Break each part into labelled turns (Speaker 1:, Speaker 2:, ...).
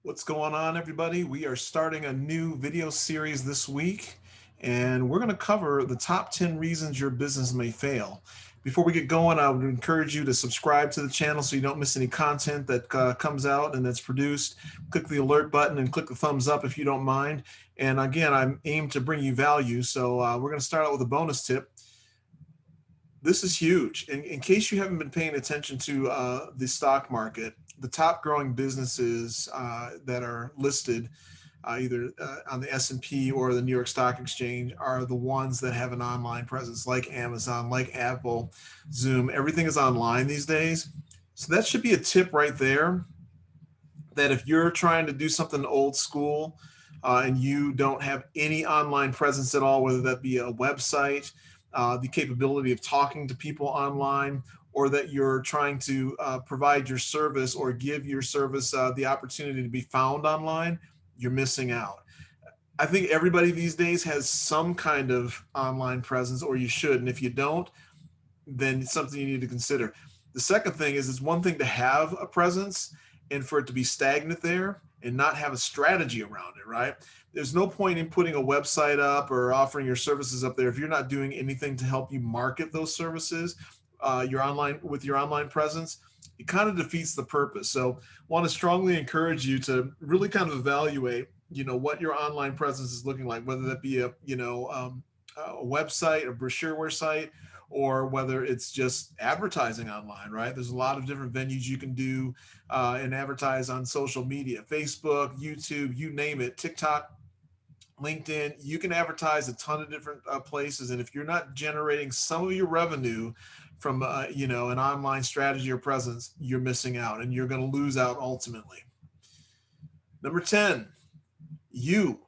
Speaker 1: What's going on, everybody? We are starting a new video series this week, and we're going to cover the top 10 reasons your business may fail. Before we get going, I would encourage you to subscribe to the channel so you don't miss any content that comes out and that's produced. Click the alert button and click the thumbs up if you don't mind. And again, I'm aimed to bring you value, so we're going to start out with a bonus tip. This is huge. In case you haven't been paying attention to the stock market, the top growing businesses that are listed either on the S&P or the New York Stock Exchange are the ones that have an online presence, like Amazon, like Apple, Zoom. Everything is online these days. So that should be a tip right there, that if you're trying to do something old school and you don't have any online presence at all, whether that be a website, the capability of talking to people online, or that you're trying to provide your service or give your service the opportunity to be found online, you're missing out. I think everybody these days has some kind of online presence, or you should. And if you don't, then it's something you need to consider. The second thing is, it's one thing to have a presence and for it to be stagnant there and not have a strategy around it, right? There's no point in putting a website up or offering your services up there if you're not doing anything to help you market those services, your online presence. It kind of defeats the purpose. So want to strongly encourage you to really kind of evaluate, what your online presence is looking like, whether that be a website, a brochureware site, or whether it's just advertising online, right? There's a lot of different venues you can do and advertise on social media, Facebook, YouTube, you name it, TikTok, LinkedIn. You can advertise a ton of different places. And if you're not generating some of your revenue from, an online strategy or presence, you're missing out and you're going to lose out ultimately. Number 10, you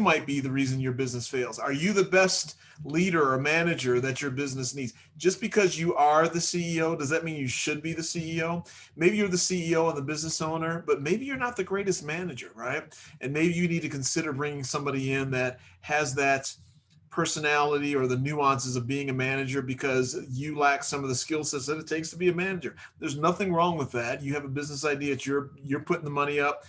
Speaker 1: might be the reason your business fails. Are you the best leader or manager that your business needs? Just because you are the CEO, does that mean you should be the CEO? Maybe you're the CEO and the business owner, but maybe you're not the greatest manager, right? And maybe you need to consider bringing somebody in that has that personality or the nuances of being a manager, because you lack some of the skill sets that it takes to be a manager. There's nothing wrong with that. You have a business idea that you're putting the money up.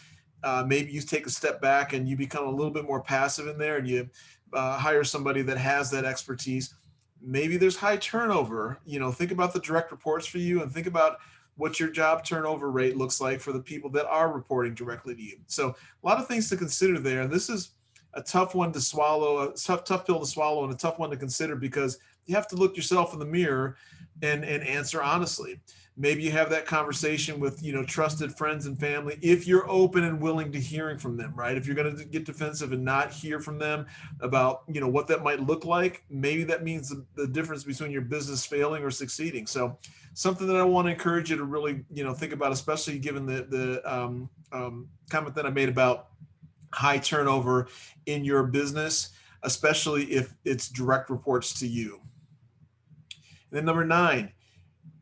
Speaker 1: Maybe you take a step back and you become a little bit more passive in there, and you hire somebody that has that expertise. Maybe there's high turnover. Think about the direct reports for you and think about what your job turnover rate looks like for the people that are reporting directly to you. So a lot of things to consider there. And this is a tough one to swallow, a tough pill to swallow, and a tough one to consider, because you have to look yourself in the mirror and answer honestly. Maybe you have that conversation with, trusted friends and family, if you're open and willing to hearing from them, right? If you're going to get defensive and not hear from them about, what that might look like, maybe that means the difference between your business failing or succeeding. So something that I want to encourage you to really, think about, especially given the comment that I made about high turnover in your business, especially if it's direct reports to you. And then number 9,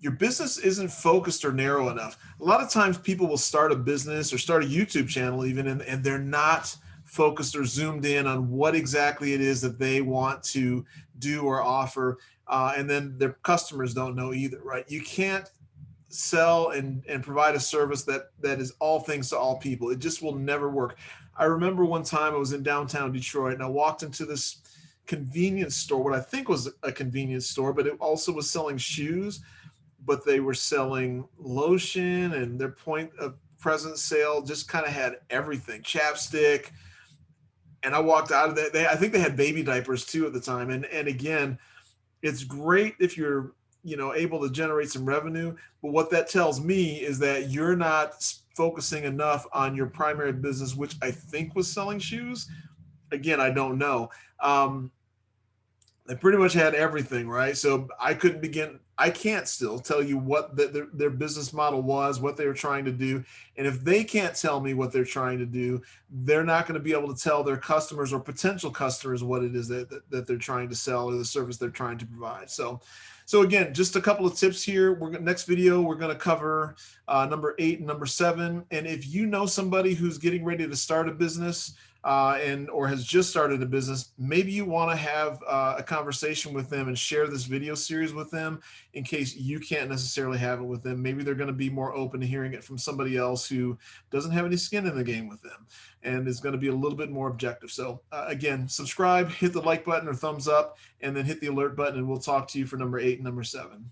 Speaker 1: your business isn't focused or narrow enough. A lot of times people will start a business or start a YouTube channel even, and they're not focused or zoomed in on what exactly it is that they want to do or offer. And then their customers don't know either, right? You can't sell and provide a service that is all things to all people. It just will never work. I remember one time I was in downtown Detroit and I walked into this convenience store, what I think was a convenience store, but it also was selling shoes, but they were selling lotion, and their point of presence sale just kind of had everything, chapstick. And I walked out of that. I think they had baby diapers too at the time. And again, it's great if you're, able to generate some revenue, but what that tells me is that you're not focusing enough on your primary business, which I think was selling shoes. Again, I don't know. They pretty much had everything, right? So I can't still tell you what their business model was, what they were trying to do. And if they can't tell me what they're trying to do, they're not going to be able to tell their customers or potential customers what it is that they're trying to sell or the service they're trying to provide. So again, just a couple of tips here. Next video, we're going to cover number 8 and number 7. And if you know somebody who's getting ready to start a business, and or has just started a business, maybe you want to have a conversation with them and share this video series with them in case you can't necessarily have it with them. Maybe they're going to be more open to hearing it from somebody else who doesn't have any skin in the game with them and is going to be a little bit more objective. So again, subscribe, hit the like button or thumbs up, and then hit the alert button, and we'll talk to you for number 8 and number 7.